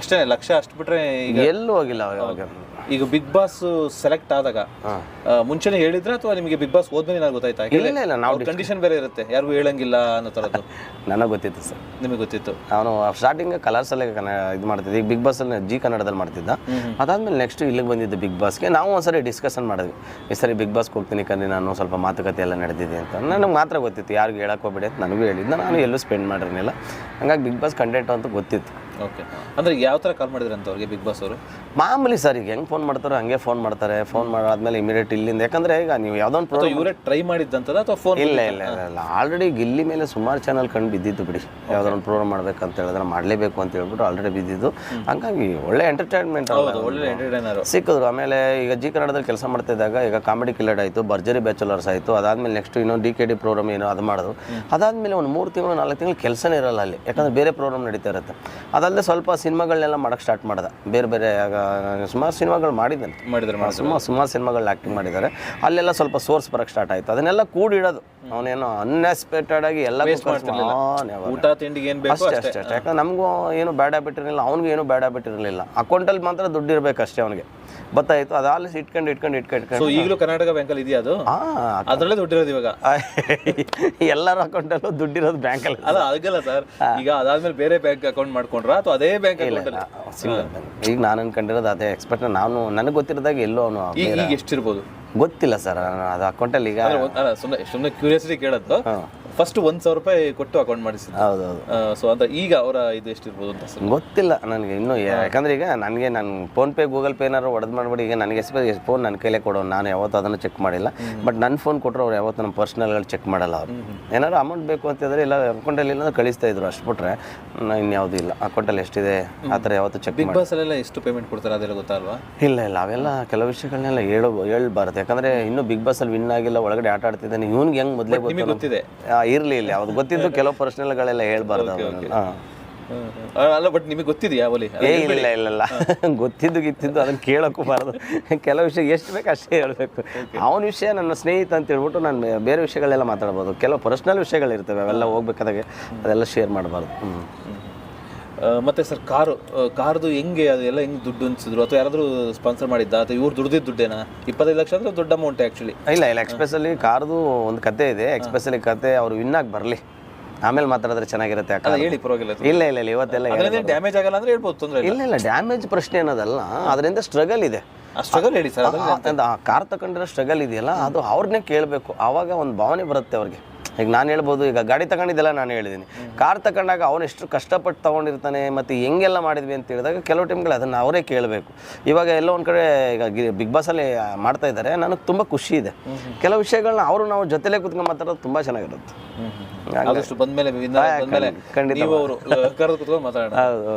ಅಷ್ಟೇ ಲಕ್ಷ ಅಷ್ಟು ಬಿಟ್ರೆ ಈಗ ಎಲ್ಲೂ ಹೋಗಿಲ್ಲ ಅವಾಗ. ಈಗ ಬಿಗ್ ಬಾಸ್ ಸೆಲೆಕ್ಟ್ ಆದಾಗ ಮುಂಚೆನೆ ಹೇಳಿದ್ರ ಅಥವಾ ನಿಮಗೆ ಬಿಗ್ ಬಾಸ್ ಹೋದ್ಮೇಲೆ ಏನಾದ್ರು ಗೊತ್ತಾಯ್ತಾ? ಇಲ್ಲ ನಾವು ಕಂಡೀಷನ್ ಬೇರೆ ಇರುತ್ತೆ, ಯಾರಿಗೂ ಹೇಳಂಗಿಲ್ಲ ಅನ್ನೋ ತರದ್ದು. ನನಗೆ ಗೊತ್ತಿತ್ತು ಸರ್. ನಿಮಗೆ ಗೊತ್ತಿತ್ತು? ಅವನು ಸ್ಟಾರ್ಟಿಂಗ್ ಕಲರ್ಸಲ್ಲೇ ಇದು ಮಾಡ್ತಿದ್ದೆ. ಈಗ ಬಿಗ್ ಬಾಸ್ ಅಲ್ಲಿ ಜಿ ಕನ್ನಡದಲ್ಲಿ ಮಾಡ್ತಿದ್ದ. ಅದಾದ್ಮೇಲೆ ನೆಕ್ಸ್ಟ್ ಇಲ್ಲಿಗೆ ಬಂದಿದ್ದು ಬಿಗ್ ಬಾಸ್ಗೆ. ನಾವು ಒಂದ್ಸರಿ ಡಿಸ್ಕಷನ್ ಮಾಡಿದ್ವಿ, ಈ ಸರಿ ಬಿಗ್ ಬಾಸ್ಗೆ ಹೋಗ್ತೀನಿ ಕಣ್ರಿ, ನಾನು ಸ್ವಲ್ಪ ಮಾತುಕತೆ ಎಲ್ಲ ನಡೆದಿದೆ ಅಂತ. ನನಗೆ ಮಾತ್ರ ಗೊತ್ತಿತ್ತು, ಯಾರಿಗೂ ಹೇಳಕ್ಕೆ ಹೋಗ್ಬೇಡಿ ಅಂತ ನನಗೂ ಹೇಳಿದ್ದ. ನಾನು ಎಲ್ಲೂ ಸ್ಪೆಂಡ್ ಮಾಡಿರಲಿಲ್ಲ. ಹಂಗಾಗಿ ಬಿಗ್ ಬಾಸ್ ಕಂಟೆಂಟ್ ಅಂತ ಗೊತ್ತಿತ್ತು. ಓಕೆ, ಅಂದ್ರೆ ಯಾವ ಥರ ಕಾಲ್ ಮಾಡಿದ್ರು ಅಂತ ಅವ್ರಿಗೆ ಬಿಗ್ ಬಾಸ್ ಅವರು? ಮಾಮೂಲಿ ಸರ್, ಈಗ ಹೆಂಗೆ ಫೋನ್ ಮಾಡ್ತಾರೋ ಹಂಗೆ ಫೋನ್ ಮಾಡ್ತಾರೆ. ಫೋನ್ ಮಾಡಾದ್ಮೇಲೆ ಇಮಿಡಿಯೇಟ್ ಇಲ್ಲಿಂದ, ಯಾಕಂದ್ರೆ ಈಗ ನೀವು ಯಾವುದೋ ಒಂದು ಪ್ರೋಗ್ರಾಮ್ ಇವರೇ ಟ್ರೈ ಮಾಡಿದ್ದಂತದ ಅಥವಾ ಫೋನ್? ಇಲ್ಲ ಆಲ್ರೆಡಿ ಗಿಲ್ಲಿ ಮೇಲೆ ಸುಮಾರು ಚಾನಲ್ ಕಂಡು ಬಿದ್ದಿತ್ತು ಬಿಡಿ. ಯಾವುದೋ ಒಂದು ಪ್ರೋಗ್ರಾಮ್ ಮಾಡ್ಬೇಕಂತ ಹೇಳಿದ್ರೆ ಮಾಡಲೇಬೇಕು ಅಂತ ಹೇಳ್ಬಿಟ್ಟು ಆಲ್ರೆಡಿ ಬಿದ್ದಿದ್ದು. ಹಂಗಾಗಿ ಒಳ್ಳೆ ಎಂಟರ್ಟೈನ್ಮೆಂಟ್ ಒಳ್ಳೆ ಎಂಟರ್ಟೈನರ್ ಸಿಕ್ಕಿದ್ರು. ಆಮೇಲೆ ಈಗ ಜಿ ಕನ್ನಡದಲ್ಲಿ ಕೆಲಸ ಮಾಡ್ತಿದ್ದಾಗ ಈಗ ಕಾಮಿಡಿ ಕಿಲ್ಲರ್ ಆಯಿತು, ಭರ್ಜರಿ ಬ್ಯಾಚುಲರ್ಸ್ ಆಯಿತು. ಅದಾದ್ಮೇಲೆ ನೆಕ್ಸ್ಟ್ ಇನ್ನೊಂದು DKD ಪ್ರೋಗ್ರಾಮ್ ಏನೋ ಅದು ಮಾಡಿದ್ರು. ಅದಾದ್ಮೇಲೆ ಒಂದು 3 ತಿಂಗಳು 4 ತಿಂಗಳು ಕೆಲಸನೇ ಇರಲ್ಲ ಅಲ್ಲಿ, ಯಾಕಂದ್ರೆ ಬೇರೆ ಪ್ರೋಗ್ರಾಮ್ ನಡೀತಾ ಇರುತ್ತೆ. ಅದಲ್ಲದೆ ಸ್ವಲ್ಪ ಸಿನಿಮಾಗಳನ್ನೆಲ್ಲ ಮಾಡೋಕ್ಕೆ ಸ್ಟಾರ್ಟ್ ಮಾಡ್ದೆ. ಬೇರೆ ಬೇರೆ ಸುಮಾರು ಸಿನಿಮಾಗಳು ಮಾಡಿದ್ದಾನೆ, ಸುಮಾರು ಸಿನಿಮಾಗಳು ಆ್ಯಕ್ಟಿಂಗ್ ಮಾಡಿದ್ದಾರೆ. ಅಲ್ಲೆಲ್ಲ ಸ್ವಲ್ಪ ಸೋರ್ಸ್ ಬರೋಕ್ಕೆ ಸ್ಟಾರ್ಟ್ ಆಯಿತು. ಅದನ್ನೆಲ್ಲ ಕೂಡಿಡೋದು, ಅವನೇನೋ ಅನ್ಎಕ್ಸ್ಪೆಕ್ಟೆಡ್ ಆಗಿ ಎಲ್ಲ ಊಟ ತಿಂಡಿಗೆ ಏನು ಅಷ್ಟೇ ಅಷ್ಟೇ. ಯಾಕಂದ್ರೆ ನಮಗೂ ಏನು ಬ್ಯಾಡ್ ಹ್ಯಾಬಿಟ್ ಇರಲಿಲ್ಲ, ಅವ್ನಿಗೆ ಏನು ಬ್ಯಾಡ್ ಹ್ಯಾಬಿಟ್ ಇರಲಿಲ್ಲ. ಅಕೌಂಟಲ್ಲಿ ಮಾತ್ರ ದುಡ್ಡು ಇರಬೇಕು ಅಷ್ಟೇ ಅವನಿಗೆ, ಗೊತ್ತಾಯಿತು. ಅದಾಗಲಿ ಇಟ್ಕೊಂಡು ಈಗಲೂ ಕರ್ನಾಟಕ ಬ್ಯಾಂಕಲ್ಲಿ ಇದೆಯಾ ಅದು? ಅದರಲ್ಲೇ ದುಡ್ಡಿರೋದು ಇವಾಗ ಎಲ್ಲರ ಅಕೌಂಟಲ್ಲೂ ದುಡ್ಡಿರೋದು ಬ್ಯಾಂಕಲ್ಲಿ. ಅಲ್ಲ ಆಗಲ್ಲ ಸರ್, ಈಗ ಅದಾದ್ಮೇಲೆ ಬೇರೆ ಬ್ಯಾಂಕ್ ಅಕೌಂಟ್ ಮಾಡ್ಕೊಂಡ್ರ ಅಥವಾ ಅದೇ ಬ್ಯಾಂಕ್ ಅಕೌಂಟ್? ಈಗ ನಾನು ಅನ್ಕೊಂಡಿರೋದು ಅದೇ ಎಕ್ಸ್ಪೆಕ್ಟ್. ನನಗೆ ಗೊತ್ತಿರೋದಾಗ ಎಲ್ಲೋ ಅವನು ಈಗ ಎಷ್ಟಿರ್ಬೋದು ಗೊತ್ತಿಲ್ಲ ಸರ್ ಅದು ಅಕೌಂಟಲ್ಲಿ. ಈಗ ಸುಮ್ಮನೆ ಕ್ಯೂರಿಯಾಸಿಟಿ ಕೇಳೋದು. ಫಸ್ಟ್ 1,000 ರೂಪಾಯಿ ಕೊಟ್ಟು ಅಕೌಂಟ್ ಮಾಡಿಸಿದ್ದು. ಹೌದೌದು. ಸೊ ಅಂತ ಈಗ ಅವರ ಇದು ಎಷ್ಟಿರ್ಬೋದು ಅಂತ ಗೊತ್ತಿಲ್ಲ ನನಗೆ ಇನ್ನೂ. ಯಾಕಂದ್ರೆ ಈಗ ನನಗೆ ನಾನು ಫೋನ್ಪೇ ಗೂಗಲ್ ಪೇ ಏನಾದ್ರು ಹೊಡೆದು ಮಾಡ್ಬಿಡಿ. ಈಗ ನನಗೆ ಫೋನ್ ನನ್ನ ಕೈಲೇ ಕೊಡೋನು, ನಾನು ಯಾವತ್ತೂ ಅದನ್ನು ಚೆಕ್ ಮಾಡಿಲ್ಲ. ಬಟ್ ನನ್ನ ಫೋನ್ ಕೊಟ್ಟರು ಅವ್ರು ಯಾವತ್ತು ನಮ್ಮ ಪರ್ಸ್ನಲ್ಗಳು ಚೆಕ್ ಮಾಡಲ್ಲ. ಅವ್ರು ಏನಾದ್ರು ಅಮೌಂಟ್ ಬೇಕು ಅಂತಿದ್ರೆ ಇಲ್ಲ ಅಕೌಂಟಲ್ಲಿ ಇಲ್ಲ ಕಳಿಸ್ತಾ ಇದ್ರು, ಅಷ್ಟು ಬಿಟ್ರೆ ಇನ್ಯಾವುದೂ ಇಲ್ಲ. ಅಕೌಂಟಲ್ಲಿ ಎಷ್ಟಿದೆ ಆ ಥರ ಯಾವತ್ತು ಚೆಕ್ ಬಿಗ್ ಬಾಸ್ ಅಲ್ಲೆಲ್ಲ ಎಷ್ಟು ಪೇಮೆಂಟ್ ಕೊಡ್ತಾರೆ ಅದೆಲ್ಲ ಗೊತ್ತಲ್ವಾ? ಇಲ್ಲ ಅವೆಲ್ಲ ಕೆಲವು ವಿಷಯಗಳನ್ನೆಲ್ಲ ಹೇಳ್ಬಾರ್ದು. ಯಾಕಂದ್ರೆ ಇನ್ನೂ ಬಿಗ್ ಬಾಸ್ ಅಲ್ಲಿ ವಿನ್ ಆಗಿಲ್ಲ, ಒಳಗಡೆ ಆಟ ಆಡ್ತಿದ್ದಾನೆ. ಇವ್ನಿಗೆ ಹೆಂಗ್ ಮೊದಲೇ ಗೊತ್ತಿದೆ ಇರ್ಲಿ ಇಲ್ಲ ಅವ್ರು ಗೊತ್ತಿದ್ದು ಕೆಲವು ಪರ್ಸನಲ್ಗಳೆಲ್ಲ ಹೇಳ್ಬಾರ್ದು. ಅಲ್ಲ ಬಟ್ ನಿಮಗೆ ಗೊತ್ತಿದೆಯಾ ಅವಲಿ? ಇಲ್ಲ ಗೊತ್ತಿದ್ದು ಅದನ್ನ ಕೇಳಕ್ಕೂ ಬಾರದು. ಕೆಲವು ವಿಷಯ ಎಷ್ಟು ಬೇಕು ಅಷ್ಟೇ ಹೇಳ್ಬೇಕು. ಅವನ ವಿಷಯ ನನ್ನ ಸ್ನೇಹಿತ ಅಂತ ಹೇಳ್ಬಿಟ್ಟು ನಾನು ಬೇರೆ ವಿಷಯಗಳೆಲ್ಲ ಮಾತಾಡ್ಬೋದು. ಕೆಲವು ಪರ್ಸನಲ್ ವಿಷಯಗಳಿರ್ತವೆ, ಅವೆಲ್ಲ ಹೋಗ್ಬೇಕಾದಾಗೆ ಅದೆಲ್ಲ ಶೇರ್ ಮಾಡಬಾರ್ದು. ಮತ್ತೆ ಸರ್ ಕಾರ್ದು ಹೆಂಗೆ ಅದೆಲ್ಲ ಹೆಂಗೆ ದುಡ್ಡು ಅನ್ಸಿದ್ರು ಅಥವಾ ಯಾರಾದರೂ ಸ್ಪಾನ್ಸರ್ ಮಾಡಿದ್ದ ಅಥವಾ ಇವ್ರು ದುಡ್ದಿದ್ದು ದುಡ್ಡೇನಾ? 25 ಲಕ್ಷ ಅಂದ್ರೆ ದೊಡ್ಡ ಅಮೌಂಟ್ ಆ್ಯಕ್ಚುಲಿ. ಇಲ್ಲ ಎಕ್ಸ್ಪ್ರೆಸ್ ಅಲ್ಲಿ ಕಾರ್ದು ಒಂದು ಕತೆ ಇದೆ. ಎಕ್ಸ್ಪ್ರೆಸ್ ಅಲ್ಲಿ ಕತೆ ಅವ್ರು ವಿನ್ ಆಗಿ ಬರಲಿ, ಆಮೇಲೆ ಮಾತಾಡಿದ್ರೆ ಚೆನ್ನಾಗಿರುತ್ತೆ. ಹೇಳಿ ಪರವಾಗಿಲ್ಲ. ಇಲ್ಲ ಇವತ್ತೆಲ್ಲ ಡ್ಯಾಮೇಜ್ ಆಗಲ್ಲ ಅಂದ್ರೆ ಹೇಳ್ಬೋದು, ತೊಂದರೆ ಇಲ್ಲ ಡ್ಯಾಮೇಜ್ ಪ್ರಶ್ನೆ ಅನ್ನೋದಲ್ಲ, ಅದರಿಂದ ಸ್ಟ್ರಗಲ್ ಇದೆ. ಸ್ಟ್ರಗಲ್ ಹೇಳಿ ಸರ್. ಕಾರ್ ತಗೊಂಡಿರೋ ಸ್ಟ್ರಗಲ್ ಇದೆಯಲ್ಲ, ಅದು ಅವ್ರನ್ನೇ ಕೇಳಬೇಕು. ಆವಾಗ ಒಂದು ಭಾವನೆ ಬರುತ್ತೆ ಅವ್ರಿಗೆ. ಈಗ ನಾನು ಹೇಳ್ಬೋದು, ಈಗ ಗಾಡಿ ತಗೊಂಡಿದ್ದೆಲ್ಲ ನಾನು ಹೇಳಿದ್ದೀನಿ. ಕಾರ್ ತಗೊಂಡಾಗ ಅವನು ಎಷ್ಟು ಕಷ್ಟಪಟ್ಟು ತೊಗೊಂಡಿರ್ತಾನೆ ಮತ್ತು ಹೆಂಗೆಲ್ಲ ಮಾಡಿದ್ವಿ ಅಂತ ಹೇಳಿದಾಗ ಕೆಲವು ಟೈಮ್ಗಳು ಅದನ್ನು ಅವರೇ ಕೇಳಬೇಕು. ಇವಾಗ ಎಲ್ಲೋ ಒಂದು ಕಡೆ ಈಗ ಬಿಗ್ ಬಾಸಲ್ಲಿ ಮಾಡ್ತಾ ಇದ್ದಾರೆ, ನನಗೆ ತುಂಬ ಖುಷಿ ಇದೆ. ಕೆಲವು ವಿಷಯಗಳನ್ನ ಅವರು ನಾವು ಜೊತೆಲೇ ಕೂತ್ಕೊಂಡು ಮಾತಾಡೋದು ತುಂಬ ಚೆನ್ನಾಗಿರುತ್ತೆ. ಬಂದ್ಮೇಲೆ ಖಂಡಿತ ಮಾತಾಡೋಣ. ಹೌದು.